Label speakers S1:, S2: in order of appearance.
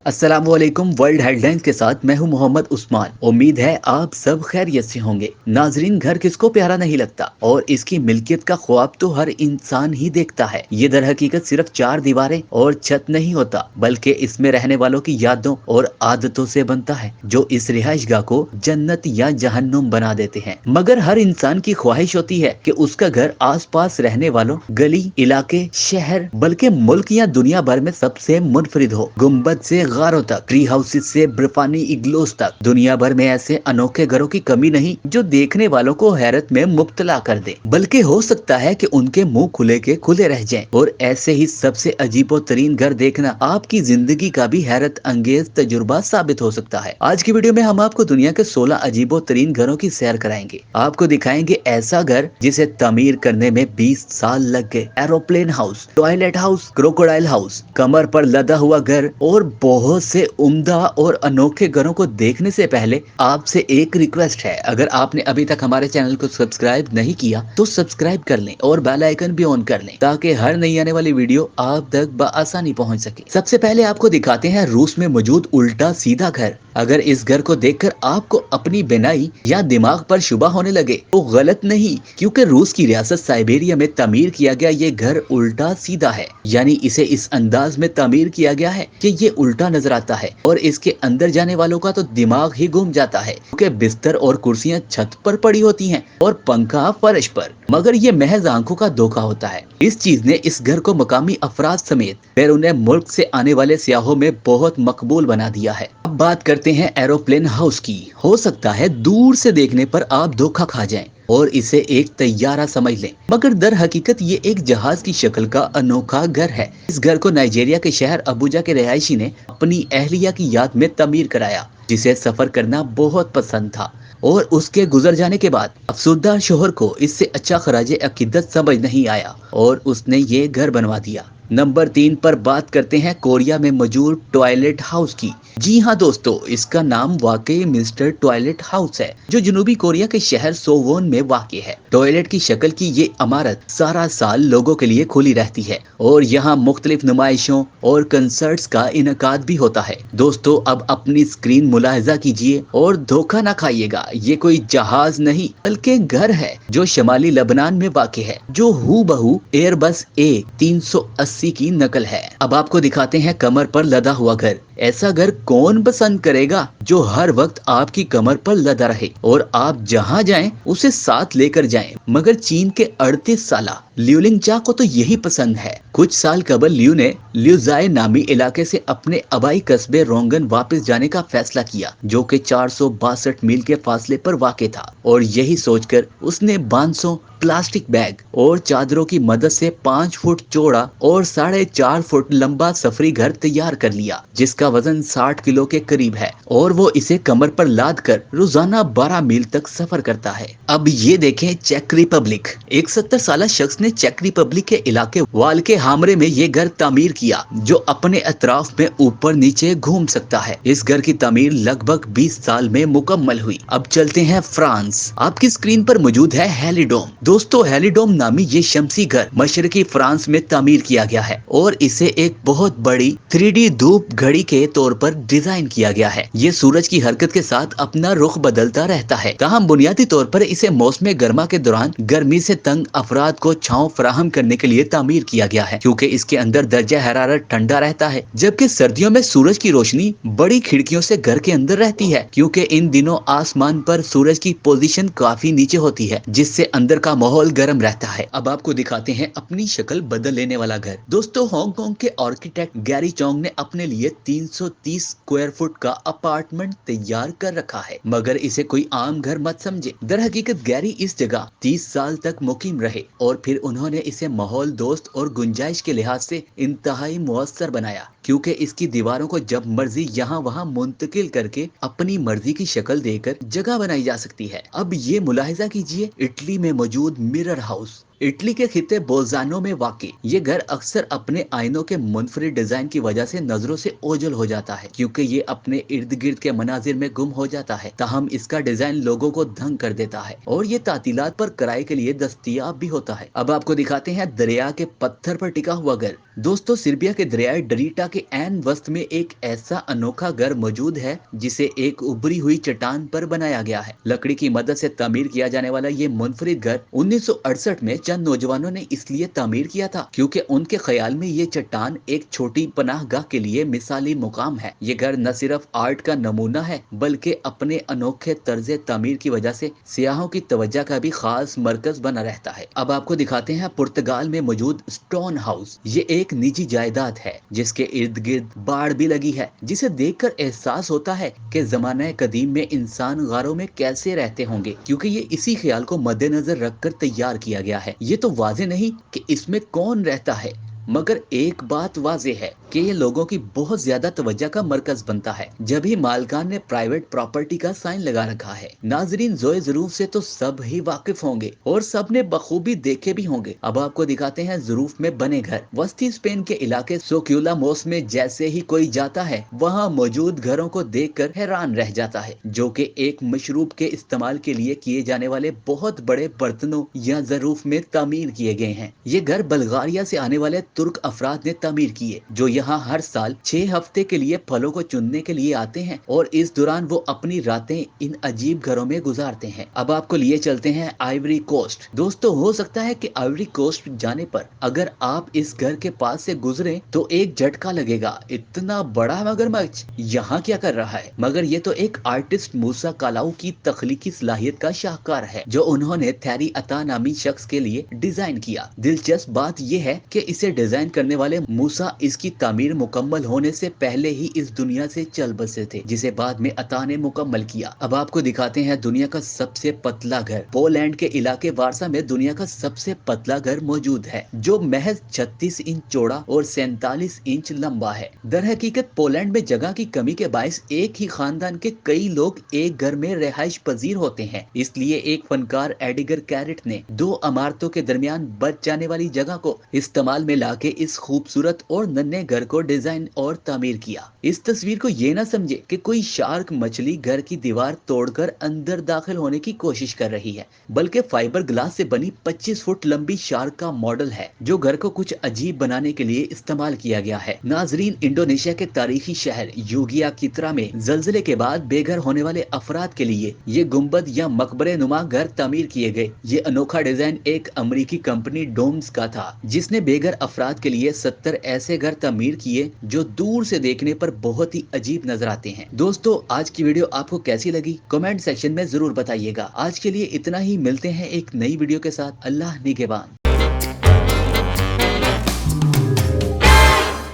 S1: अस्सलाम वालेकुम। World headlines के साथ मैं हूं मोहम्मद उस्मान। उम्मीद है आप सब खैरियत से होंगे। नाजरीन, घर किसको प्यारा नहीं लगता और इसकी मिल्कियत का ख्वाब तो हर इंसान ही देखता है। ये दर हकीकत सिर्फ चार दीवारें और छत नहीं होता, बल्कि इसमें रहने वालों की यादों और आदतों से बनता है, जो इस रिहाइशगाह को जन्नत या जहन्नुम बना देते हैं। मगर हर इंसान की ख्वाहिश होती है कि उसका घर आस पास रहने वालों, गली, इलाके, शहर, बल्कि मुल्क या दुनिया भर में सबसे मुनफरिद हो। गुम्बद से गारों तक, ट्री हाउसेस से बर्फानी इग्लोस तक, दुनिया भर में ऐसे अनोखे घरों की कमी नहीं जो देखने वालों को हैरत में मुब्तला कर दे, बल्कि हो सकता है कि उनके मुंह खुले के खुले रह जाएं। और ऐसे ही सबसे अजीबो तरीन घर देखना आपकी जिंदगी का भी हैरत अंगेज तजुर्बा साबित हो सकता है। आज की वीडियो में हम आपको दुनिया के 16 अजीबो तरीन घरों की सैर कराएंगे। आपको दिखाएंगे ऐसा घर जिसे तमीर करने में 20 साल लग गए। Aeroplane house, toilet house, crocodile house, कमर पर लदा हुआ घर और बहुत से उम्दा और अनोखे घरों को देखने से पहले आपसे एक रिक्वेस्ट है। अगर आपने अभी तक हमारे चैनल को सब्सक्राइब नहीं किया तो सब्सक्राइब कर लें और बेल आइकन भी ऑन कर लें, ताकि हर नई आने वाली वीडियो आप तक बआसानी पहुंच सके। सबसे पहले आपको दिखाते हैं रूस में मौजूद उल्टा सीधा घर। अगर इस घर को देखकर आपको अपनी बिनाई या दिमाग पर शुबा होने लगे तो गलत नहीं, क्योंकि रूस की रियासत साइबेरिया में तमीर किया गया ये घर उल्टा सीधा है। यानी इसे इस अंदाज में तमीर किया गया है कि ये उल्टा नजर आता है और इसके अंदर जाने वालों का तो दिमाग ही घूम जाता है, क्योंकि बिस्तर और कुर्सियां छत पर पड़ी होती हैं और पंखा फर्श पर। मगर ये महज आंखों का धोखा होता है। इस चीज ने इस घर को मकामी अफराद समेत फिर उन्हें मुल्क से आने वाले सियाहों में बहुत मकबूल बना दिया है। अब बात करते हैं एरोप्लेन हाउस की। हो सकता है दूर से देखने पर आप धोखा खा जाएं और इसे एक तैयारा समझ लें, मगर दर हकीकत ये एक जहाज की शक्ल का अनोखा घर है। इस घर को नाइजीरिया के शहर अबुजा के रहायशी ने अपनी अहलिया की याद में तमीर कराया, जिसे सफर करना बहुत पसंद था और उसके गुजर जाने के बाद अफसुर्दा शोहर को इससे अच्छा खराजे अकीदत समझ नहीं आया और उसने ये घर बनवा दिया। नंबर 3 पर बात करते हैं कोरिया में मौजूद टॉयलेट हाउस की। जी हाँ दोस्तों, इसका नाम वाकई मिस्टर टॉयलेट हाउस है, जो जनूबी कोरिया के शहर सोवोन में वाक़ है। टॉयलेट की शक्ल की ये इमारत सारा साल लोगों के लिए खुली रहती है और यहाँ मुख्तलिफ नुमाइशों और कंसर्ट्स का इनकाद भी होता है। दोस्तों, अब अपनी स्क्रीन मुलाहिजा कीजिए और धोखा ना खाइएगा। ये कोई जहाज नहीं बल्कि घर है जो शमाली लबनान में वाक़ है, जो हूबहू एयरबस A380 की नकल है। अब आपको दिखाते हैं कमर पर लदा हुआ घर। ऐसा घर कौन पसंद करेगा जो हर वक्त आपकी कमर पर लदा रहे और आप जहां जाएं उसे साथ लेकर जाएं। मगर चीन के 38 साला लियूलिंग चा को तो यही पसंद है। कुछ साल कबल लियू ने लियूजाई नामी इलाके से अपने आबाई कस्बे रोंगन वापस जाने का फैसला किया, जो कि 462 मील के फासले पर वाक़ था, और यही सोचकर उसने 500 प्लास्टिक बैग और चादरों की मदद से 5 फुट चौड़ा और 4.5 फुट लंबा सफरी घर तैयार कर लिया, जिसका वजन 60 किलो के करीब है, और वो इसे कमर पर लाद कर रोजाना 12 मील तक सफर करता है। अब ये देखें चेक रिपब्लिक। एक 70 साल शख्स ने चेक रिपब्लिक के इलाके वाल के हामरे में ये घर तामीर किया, जो अपने अतराफ में ऊपर नीचे घूम सकता है। इस घर की तामीर लगभग 20 साल में मुकम्मल हुई। अब चलते हैं फ्रांस। आपकी स्क्रीन पर मौजूद है हेलिडोम। दोस्तों, हेलिडोम नामी ये शमसी घर मशरकी फ्रांस में तामीर किया गया है और इसे एक बहुत बड़ी 3D धूप घड़ी के तौर पर डिजाइन किया गया है। ये सूरज की हरकत के साथ अपना रुख बदलता रहता है। ताहम बुनियादी तौर पर इसे मौसम गर्मा के दौरान गर्मी से तंग अफराद को छांव फराहम करने के लिए तामीर किया गया है, क्योंकि इसके अंदर दर्जा हरारत ठंडा रहता है, जबकि सर्दियों में सूरज की रोशनी बड़ी खिड़कियों से घर के अंदर रहती है, क्योंकि इन दिनों आसमान पर सूरज की पोजीशन काफी नीचे होती है, जिससे अंदर का माहौल गर्म रहता है। अब आपको दिखाते हैं अपनी शक्ल बदल लेने वाला घर। दोस्तों, हांगकांग के आर्किटेक्ट गैरी चोंग ने अपने लिए 330 स्क्वायर फुट का अपार्टमेंट तैयार कर रखा है, मगर इसे कोई आम घर मत समझे। दर हकीकत गैरी इस जगह 30 साल तक मुकीम रहे और फिर उन्होंने इसे माहौल दोस्त और गुंजाइश के लिहाज से इंतहाई मुअस्सर बनाया, क्योंकि इसकी दीवारों को जब मर्जी यहाँ वहाँ मुंतकिल करके अपनी मर्जी की शक्ल देकर जगह बनाई जा सकती है। अब ये मुलाहिजा कीजिए इटली में मौजूद मिरर हाउस। इटली के खिते बोल्जानो में वाकई ये घर अक्सर अपने आइनों के मुनफरिद डिजाइन की वजह से नजरों से ओझल हो जाता है, क्योंकि ये अपने इर्द गिर्द के मनाजिर में गुम हो जाता है। ताहम इसका डिजाइन लोगों को दंग कर देता है और ये तातीलात पर किराए के लिए दस्तयाब भी होता है। अब आपको दिखाते हैं दरिया के पत्थर पर टिका हुआ घर। दोस्तों, सर्बिया के दरियाई डरीटा के ऐन वस्त में एक ऐसा अनोखा घर मौजूद है जिसे एक उभरी हुई चट्टान पर बनाया गया है। लकड़ी की मदद से तामीर किया जाने वाला ये मुनफरिद घर 1968 में चंद नौजवानों ने इसलिए तामीर किया था क्योंकि उनके ख्याल में ये चट्टान एक छोटी पनाहगाह के लिए मिसाली मुकाम है। ये घर न सिर्फ आर्ट का नमूना है बल्कि अपने अनोखे तर्ज तामीर की वजह से सियाहों की तवज्जो का भी खास मरकज बना रहता है। अब आपको दिखाते हैं पुर्तगाल में मौजूद स्टोन हाउस। ये एक निजी जायदाद है जिसके इर्द गिर्द बाड़ भी लगी है, जिसे देखकर एहसास होता है कि ज़माने कदीम में इंसान गारों में कैसे रहते होंगे, क्योंकि ये इसी ख्याल को मद्देनजर रखकर तैयार किया गया है। ये तो वाज़ेह नहीं कि इसमें कौन रहता है, मगर एक बात वाज़ेह है कि ये लोगों की बहुत ज्यादा तवज्जो का मरकज बनता है जब ही मालकान ने प्राइवेट प्रॉपर्टी का साइन लगा रखा है। नाजरीन, जोए ज़रूफ से तो सब ही वाकिफ होंगे और सब ने बखूबी देखे भी होंगे। अब आपको दिखाते हैं ज़रूफ में बने घर। वस्ती स्पेन के इलाके सोक्यूला मोस में जैसे ही कोई जाता है वहाँ मौजूद घरों को देखकर हैरान रह जाता है, जो कि एक मशरूब के इस्तेमाल के लिए किए जाने वाले बहुत बड़े बर्तनों या ज़रूफ में तामीर किए गए हैं। ये घर बल्गारिया से आने वाले तुर्क अफराद ने तामीर किए, जो यहाँ हर साल 6 हफ्ते के लिए फलों को चुनने के लिए आते हैं और इस दौरान वो अपनी रातें इन अजीब घरों में गुजारते हैं। अब आपको लिए चलते हैं आइवरी कोस्ट। दोस्तों, हो सकता है कि आइवरी कोस्ट जाने पर अगर आप इस घर के पास से गुजरे तो एक झटका लगेगा, इतना बड़ा मगरमच्छ यहाँ क्या कर रहा है। मगर ये तो एक आर्टिस्ट मूसा कालाऊ की तख्लीकी सलाहियत का शाहकार है, जो उन्होंने थैरी अता नामी शख्स के लिए डिजाइन किया। दिलचस्प बात यह है कि इसे डिजाइन करने वाले मूसा इसकी तामीर मुकम्मल होने से पहले ही इस दुनिया से चल बसे थे, जिसे बाद में अता ने मुकम्मल किया। अब आपको दिखाते हैं दुनिया का सबसे पतला घर। पोलैंड के इलाके वारसा में दुनिया का सबसे पतला घर मौजूद है, जो महज 36 इंच चौड़ा और 47 इंच लंबा है। दर हकीकत पोलैंड में जगह की कमी के बायस एक ही खानदान के कई लोग एक घर में रिहाइश पजीर होते हैं, इसलिए एक फनकार एडिगर कैरेट ने 2 इमारतों के दरमियान बच जाने वाली जगह को इस्तेमाल में लाके इस खूबसूरत और नन्हे घर को डिजाइन और तामीर किया। इस तस्वीर को ये ना समझे कि कोई शार्क मछली घर की दीवार तोड़कर अंदर दाखिल होने की कोशिश कर रही है, बल्कि फाइबर ग्लास से बनी 25 फुट लंबी शार्क का मॉडल है, जो घर को कुछ अजीब बनाने के लिए इस्तेमाल किया गया है। नाजरीन, इंडोनेशिया के तारीखी शहर योगियाकित्रा में जल्जले के बाद बेघर होने वाले अफराद के लिए ये गुम्बद या मकबरे नुमा घर तामीर किए गए। ये अनोखा डिजाइन एक अमरीकी कंपनी डोम्स का था, जिसने बेघर अफराद के लिए 70 ऐसे घर तामीर किए जो दूर से देखने पर बहुत ही अजीब नजर आते हैं। दोस्तों, आज की वीडियो आपको कैसी लगी कमेंट सेक्शन में जरूर बताइएगा। आज के लिए इतना ही, मिलते हैं एक नई वीडियो के साथ। अल्लाह निगहबान।